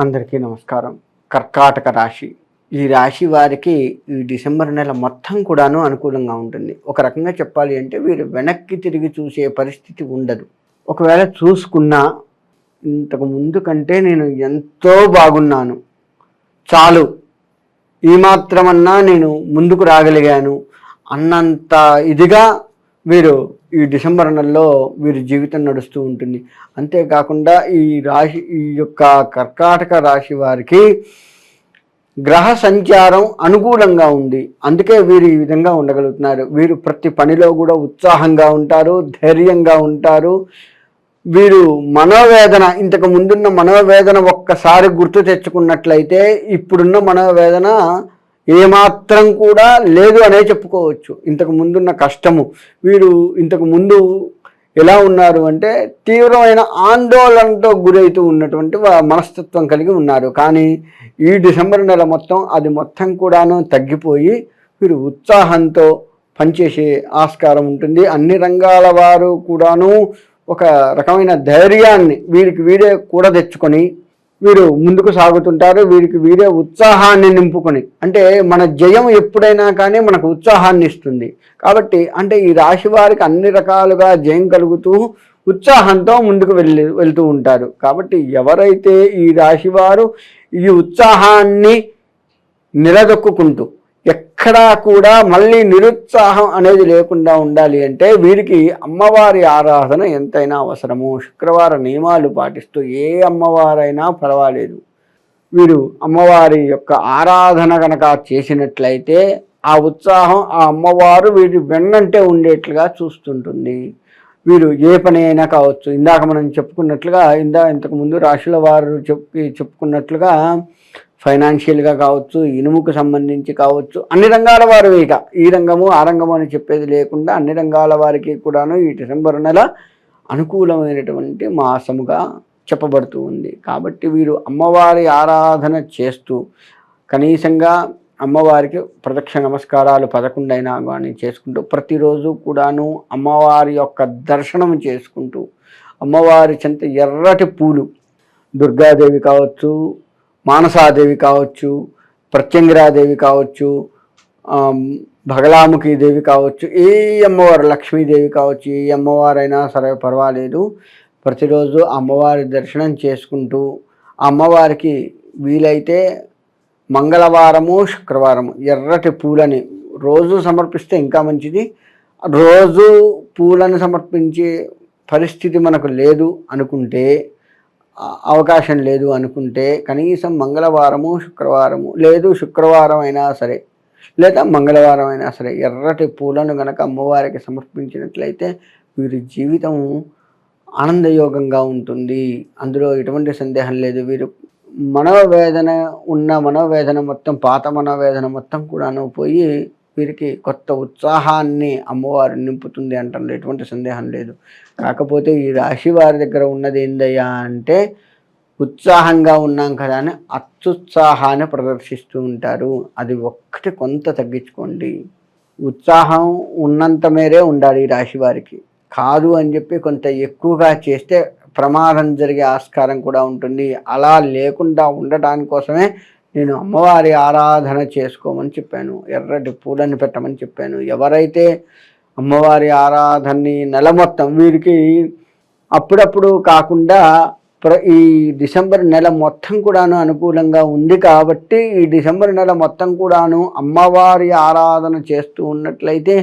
అందరికీ నమస్కారం. కర్కాటక రాశి. ఈ రాశి వారికి ఈ డిసెంబర్ నెల మొత్తం కూడాను అనుకూలంగా ఉంటుంది. ఒక రకంగా చెప్పాలి అంటే వీరు వెనక్కి తిరిగి చూసే పరిస్థితి ఉండదు. ఒకవేళ చూసుకున్నా ఇంతకు ముందు కంటే నేను ఎంతో బాగున్నాను, చాలు, ఈ మాత్రమన్నా నేను ముందుకు రాగలిగాను అన్నంత ఇదిగా వీరు ఈ డిసెంబర్ నెలలో వీరి జీవితం నడుస్తూ ఉంటుంది. అంతేకాకుండా ఈ యొక్క కర్కాటక రాశి వారికి గ్రహ సంచారం అనుకూలంగా ఉంది. అందుకే వీరు ఈ విధంగా ఉండగలుగుతున్నారు. వీరు ప్రతి పనిలో కూడా ఉత్సాహంగా ఉంటారు, ధైర్యంగా ఉంటారు. వీరు మనోవేదన, ఇంతకు ముందున్న మనోవేదన ఒక్కసారి గుర్తు తెచ్చుకున్నట్లయితే ఇప్పుడున్న మనోవేదన ఏమాత్రం కూడా లేదు అనే చెప్పుకోవచ్చు. ఇంతకు ముందున్న కష్టము, వీరు ఇంతకు ముందు ఎలా ఉన్నారు అంటే తీవ్రమైన ఆందోళనతో గురవుతూ ఉన్నటువంటి మనస్తత్వం కలిగి ఉన్నారు. కానీ ఈ డిసెంబర్ నెల మొత్తం అది మొత్తం కూడాను తగ్గిపోయి వీరు ఉత్సాహంతో పనిచేసే ఆస్కారం ఉంటుంది. అన్ని రంగాల వారు కూడాను ఒక రకమైన ధైర్యాన్ని వీరికి వీరే కూడా తెచ్చుకొని వీరు ముందుకు సాగుతుంటారు. వీరికి వీరే ఉత్సాహాన్ని నింపుకొని, అంటే మన జయం ఎప్పుడైనా కానీ మనకు ఉత్సాహాన్ని ఇస్తుంది. కాబట్టి అంటే ఈ రాశి వారికి అన్ని రకాలుగా జయం కలుగుతూ ఉత్సాహంతో ముందుకు వెళ్తూ ఉంటారు. కాబట్టి ఎవరైతే ఈ రాశి వారు ఈ ఉత్సాహాన్ని నిలదొక్కుంటూ ఎక్కడా కూడా మళ్ళీ నిరుత్సాహం అనేది లేకుండా ఉండాలి అంటే వీరికి అమ్మవారి ఆరాధన ఎంతైనా అవసరము. శుక్రవార నియమాలు పాటిస్తూ ఏ అమ్మవారైనా పర్వాలేదు, వీరు అమ్మవారి యొక్క ఆరాధన కనుక చేసినట్లయితే ఆ ఉత్సాహం ఆ అమ్మవారు వీరి వెన్నంటే ఉండేట్లుగా చూస్తుంటుంది. వీరు ఏ పని అయినా కావచ్చు. ఇందాక మనం చెప్పుకున్నట్లుగా ఇంతకుముందు రాశుల వారు చెప్పుకున్నట్లుగా ఫైనాన్షియల్గా కావచ్చు, ఇనుముకు సంబంధించి కావచ్చు, అన్ని రంగాల వారు ఇక ఈ రంగము ఆ రంగము అని చెప్పేది లేకుండా అన్ని రంగాల వారికి కూడాను ఈ డిసెంబర్ నెల అనుకూలమైనటువంటి మాసముగా చెప్పబడుతూ ఉంది. కాబట్టి వీరు అమ్మవారి ఆరాధన చేస్తూ కనీసంగా అమ్మవారికి ప్రదక్షిణ నమస్కారాలు 11 అయినా కానీ చేసుకుంటూ ప్రతిరోజు కూడాను అమ్మవారి యొక్క దర్శనం చేసుకుంటూ అమ్మవారి చెంత ఎర్రటి పూలు, దుర్గాదేవి కావచ్చు, మానసాదేవి కావచ్చు, ప్రత్యంగిరాదేవి కావచ్చు, భగలాముఖి దేవి కావచ్చు, ఏ అమ్మవారు, లక్ష్మీదేవి కావచ్చు, ఏ అమ్మవారైనా సరే పర్వాలేదు, ప్రతిరోజు అమ్మవారి దర్శనం చేసుకుంటూ అమ్మవారికి వీలైతే మంగళవారము శుక్రవారము ఎర్రటి పూలని రోజు సమర్పిస్తే ఇంకా మంచిది. రోజు పూలను సమర్పించే పరిస్థితి మనకు లేదు అనుకుంటే, అవకాశం లేదు అనుకుంటే కనీసం మంగళవారము శుక్రవారము, లేదు శుక్రవారం అయినా సరే లేదా మంగళవారం అయినా సరే ఎర్రటి పూలను గనక అమ్మవారికి సమర్పించినట్లయితే వీరి జీవితం ఆనందయోగంగా ఉంటుంది. అందులో ఎటువంటి సందేహం లేదు. వీరు మనోవేదన మొత్తం, పాత మనోవేదన మొత్తం కూడాను పోయి వీరికి కొత్త ఉత్సాహాన్ని అమ్మవారు నింపుతుంది అంటారు, ఎటువంటి సందేహం లేదు. కాకపోతే ఈ రాశి వారి దగ్గర ఉన్నది ఏందయ్యా అంటే ఉత్సాహంగా ఉన్నాం కదా అని అత్యుత్సాహాన్ని ప్రదర్శిస్తూ ఉంటారు. అది ఒక్కటి కొంత తగ్గించుకోండి. ఉత్సాహం ఉన్నంత మేరే ఉండాలి ఈ రాశి వారికి. కాదు అని చెప్పి కొంత ఎక్కువగా చేస్తే ప్రమాదం జరిగే ఆస్కారం కూడా ఉంటుంది. అలా లేకుండా ఉండటాని కోసమే నేను అమ్మవారి ఆరాధన చేసుకోమని చెప్పాను, ఎర్రటి పూలని పెట్టమని చెప్పాను. ఎవరైతే అమ్మవారి ఆరాధనని నెల మొత్తం, వీరికి అప్పుడప్పుడు కాకుండా ఈ డిసెంబర్ నెల మొత్తం కూడాను అనుకూలంగా ఉంది కాబట్టి ఈ డిసెంబర్ నెల మొత్తం కూడాను అమ్మవారి ఆరాధన చేస్తూ ఉన్నట్లయితే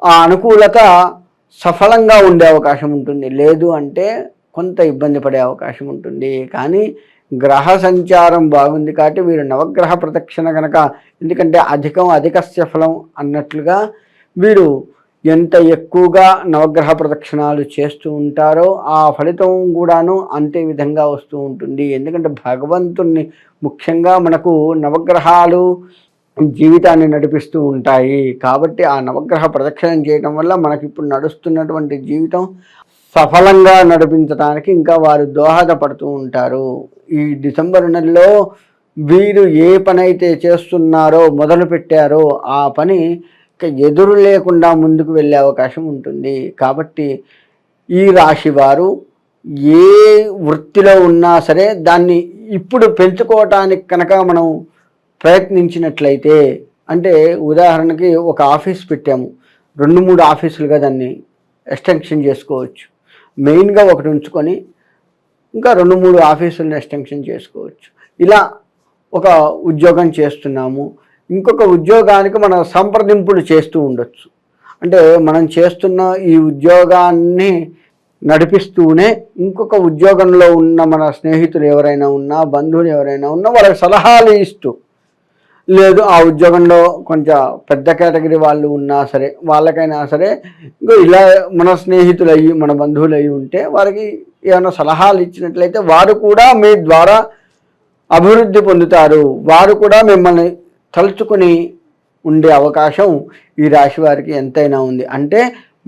ఆ అనుకూలత సఫలంగా ఉండే అవకాశం ఉంటుంది. లేదు అంటే కొంత ఇబ్బంది పడే అవకాశం ఉంటుంది. కానీ గ్రహ సంచారం బాగుంది కాబట్టి వీరు నవగ్రహ ప్రదక్షిణ కనుక, ఎందుకంటే అధికస్య ఫలం అన్నట్లుగా వీరు ఎంత ఎక్కువగా నవగ్రహ ప్రదక్షిణాలు చేస్తూ ఉంటారో ఆ ఫలితం కూడాను అంతే విధంగా వస్తూ ఉంటుంది. ఎందుకంటే భగవంతుణ్ణి ముఖ్యంగా మనకు నవగ్రహాలు జీవితాన్ని నడిపిస్తూ ఉంటాయి. కాబట్టి ఆ నవగ్రహ ప్రదక్షిణం చేయటం వల్ల మనకి ఇప్పుడు నడుస్తున్నటువంటి జీవితం సఫలంగా నడిపించడానికి ఇంకా వారు దోహదపడుతూ ఉంటారు. ఈ డిసెంబర్ నెలలో వీరు ఏ పని అయితే చేస్తున్నారో, మొదలు పెట్టారో ఆ పని ఎదురు లేకుండా ముందుకు వెళ్ళే అవకాశం ఉంటుంది. కాబట్టి ఈ రాశి వారు ఏ వృత్తిలో ఉన్నా సరే దాన్ని ఇప్పుడు పెంచుకోవటానికి కనుక మనం ప్రయత్నించినట్లయితే, అంటే ఉదాహరణకి ఒక ఆఫీస్ పెట్టాము, 2-3 ఆఫీసులుగా దాన్ని ఎక్స్టెన్షన్ చేసుకోవచ్చు. మెయిన్గా ఒకటి ఉంచుకొని ఇంకా 2-3 ఆఫీసులను ఎక్స్టెన్షన్ చేసుకోవచ్చు. ఇలా ఒక ఉద్యోగం చేస్తున్నాము, ఇంకొక ఉద్యోగానికి మనం సంప్రదింపులు చేస్తూ ఉండొచ్చు. అంటే మనం చేస్తున్న ఈ ఉద్యోగాన్ని నడిపిస్తూనే ఇంకొక ఉద్యోగంలో ఉన్న మన స్నేహితులు ఎవరైనా ఉన్నా, బంధువులు ఎవరైనా ఉన్నా వాళ్ళకి సలహాలు ఇస్తూ, లేదు ఆ ఉద్యోగంలో కొంచెం పెద్ద కేటగిరీ వాళ్ళు ఉన్నా సరే వాళ్ళకైనా సరే ఇంకో ఇలా మన స్నేహితులు అయ్యి మన బంధువులు అయ్యి ఉంటే వారికి ఏమైనా సలహాలు ఇచ్చినట్లయితే వారు కూడా మీ ద్వారా అభివృద్ధి పొందుతారు. వారు కూడా మిమ్మల్ని తలుచుకొని ఉండే అవకాశం ఈ రాశి వారికి ఎంతైనా ఉంది. అంటే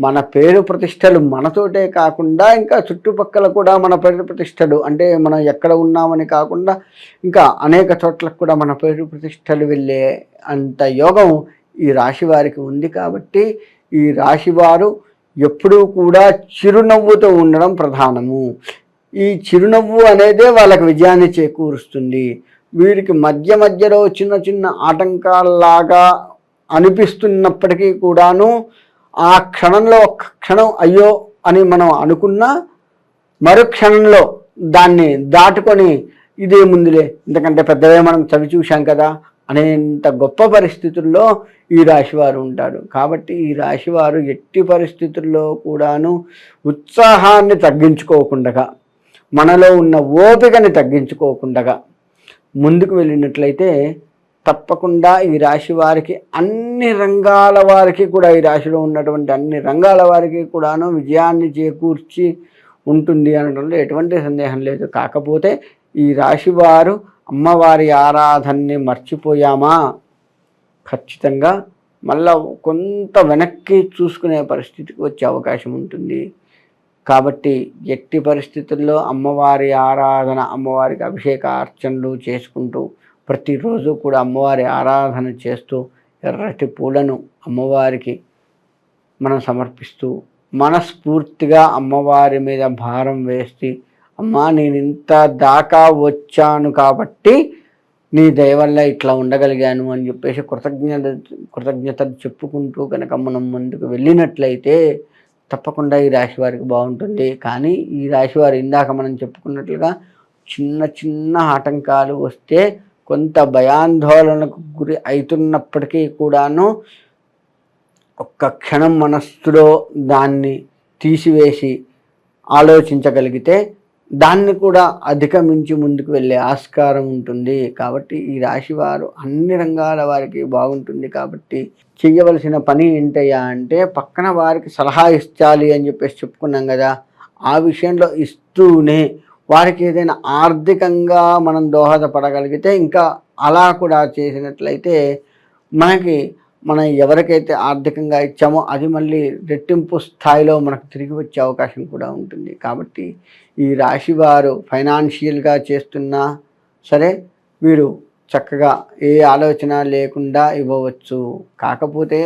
మన పేరు ప్రతిష్టలు మనతోటే కాకుండా ఇంకా చుట్టుపక్కల కూడా మన పేరు ప్రతిష్టలు, అంటే మనం ఎక్కడ ఉన్నామని కాకుండా ఇంకా అనేక చోట్లకు కూడా మన పేరు ప్రతిష్టలు వెళ్ళే అంత యోగం ఈ రాశి వారికి ఉంది. కాబట్టి ఈ రాశి వారు ఎప్పుడూ కూడా చిరునవ్వుతో ఉండడం ప్రధానము. ఈ చిరునవ్వు అనేదే వాళ్ళకి విజయాన్ని చేకూరుస్తుంది. వీరికి మధ్య మధ్యలో చిన్న చిన్న ఆటంకాల్లాగా అనిపిస్తున్నప్పటికీ కూడాను ఆ క్షణంలో ఒక్క క్షణం అయ్యో అని మనం అనుకున్నా మరుక్షణంలో దాన్ని దాటుకొని ఇదేముందిలే ఇంతకంటే పెద్దవే మనం చవి చూశాం కదా అనేంత గొప్ప పరిస్థితుల్లో ఈ రాశివారు ఉంటారు. కాబట్టి ఈ రాశివారు ఎట్టి పరిస్థితుల్లో కూడాను ఉత్సాహాన్ని తగ్గించుకోకుండా, మనలో ఉన్న ఓపికని తగ్గించుకోకుండా ముందుకు వెళ్ళినట్లయితే తప్పకుండా ఈ రాశి వారికి అన్ని రంగాల వారికి కూడా, ఈ రాశిలో ఉన్నటువంటి అన్ని రంగాల వారికి కూడాను విజయాన్ని చేకూర్చి ఉంటుంది అనడంలో ఎటువంటి సందేహం లేదు. కాకపోతే ఈ రాశి వారు అమ్మవారి ఆరాధనని మర్చిపోయామా ఖచ్చితంగా మళ్ళా కొంత వెనక్కి చూసుకునే పరిస్థితికి వచ్చే అవకాశం ఉంటుంది. కాబట్టి ఎట్టి పరిస్థితుల్లో అమ్మవారి ఆరాధన, అమ్మవారికి అభిషేక అర్చనలు చేసుకుంటూ ప్రతిరోజు కూడా అమ్మవారి ఆరాధన చేస్తూ ఎర్రటి పూలను అమ్మవారికి మనం సమర్పిస్తూ మనస్ఫూర్తిగా అమ్మవారి మీద భారం వేసి, అమ్మా నేను ఇంత దాకా వచ్చాను కాబట్టి నీ దయ వల్ల ఇట్లా ఉండగలిగాను అని చెప్పేసి కృతజ్ఞతలు చెప్పుకుంటూ కనుక మనం ముందుకు వెళ్ళినట్లయితే తప్పకుండా ఈ రాశి వారికి బాగుంటుంది. కానీ ఈ రాశి వారు ఇందాక మనం చెప్పుకున్నట్లుగా చిన్న చిన్న ఆటంకాలు వస్తే కొంత భయాందోళనకు గురి అవుతున్నప్పటికీ కూడాను ఒక్క క్షణం మనస్సులో దాన్ని తీసివేసి ఆలోచించగలిగితే దాన్ని కూడా అధిగమించి ముందుకు వెళ్ళే ఆస్కారం ఉంటుంది. కాబట్టి ఈ రాశి వారు అన్ని రంగాల వారికి బాగుంటుంది. కాబట్టి చెయ్యవలసిన పని ఏంటయ్యా అంటే పక్కన వారికి సలహా ఇచ్చాలి అని చెప్పేసి చెప్పుకున్నాం కదా, ఆ విషయంలో ఇస్తూనే వారికి ఏదైనా ఆర్థికంగా మనం దోహదపడగలిగితే ఇంకా అలా కూడా చేసినట్లయితే మనం ఎవరికైతే ఆర్థికంగా ఇచ్చామో అది మళ్ళీ రెట్టింపు స్థాయిలో మనకు తిరిగి వచ్చే అవకాశం కూడా ఉంటుంది. కాబట్టి ఈ రాశి వారు ఫైనాన్షియల్గా చేస్తున్నా సరే వీరు చక్కగా ఏ ఆలోచన లేకుండా ఇవ్వవచ్చు. కాకపోతే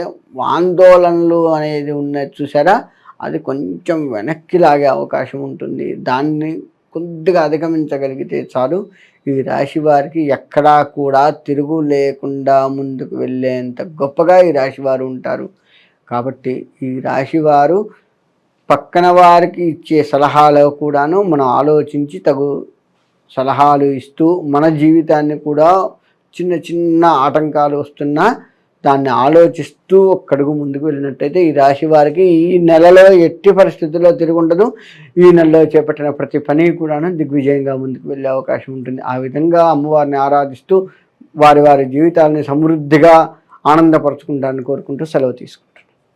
ఆందోళనలు అనేది ఉన్నది చూసారా, అది కొంచెం వెనక్కి లాగే అవకాశం ఉంటుంది. దాన్ని కొద్దిగా అధిగమించగలిగితే చాలు ఈ రాశి వారికి ఎక్కడా కూడా తిరుగు లేకుండా ముందుకు వెళ్ళేంత గొప్పగా ఈ రాశి వారు ఉంటారు. కాబట్టి ఈ రాశి వారు పక్కన వారికి ఇచ్చే సలహాలు కూడాను మనం ఆలోచించి తగు సలహాలు ఇస్తూ మన జీవితాన్ని కూడా చిన్న చిన్న ఆటంకాలు వస్తున్నా దాన్ని ఆలోచిస్తూ ఒక్కడుగు ముందుకు వెళ్ళినట్టయితే ఈ రాశి వారికి ఈ నెలలో ఎట్టి పరిస్థితుల్లో తిరుగుండదు. ఈ నెలలో చేపట్టిన ప్రతి పని కూడాను దిగ్విజయంగా ముందుకు వెళ్ళే అవకాశం ఉంటుంది. ఆ విధంగా అమ్మవారిని ఆరాధిస్తూ వారి వారి జీవితాలని సమృద్ధిగా ఆనందపరుచుకుంటారని కోరుకుంటూ సెలవు తీసుకుంటాను.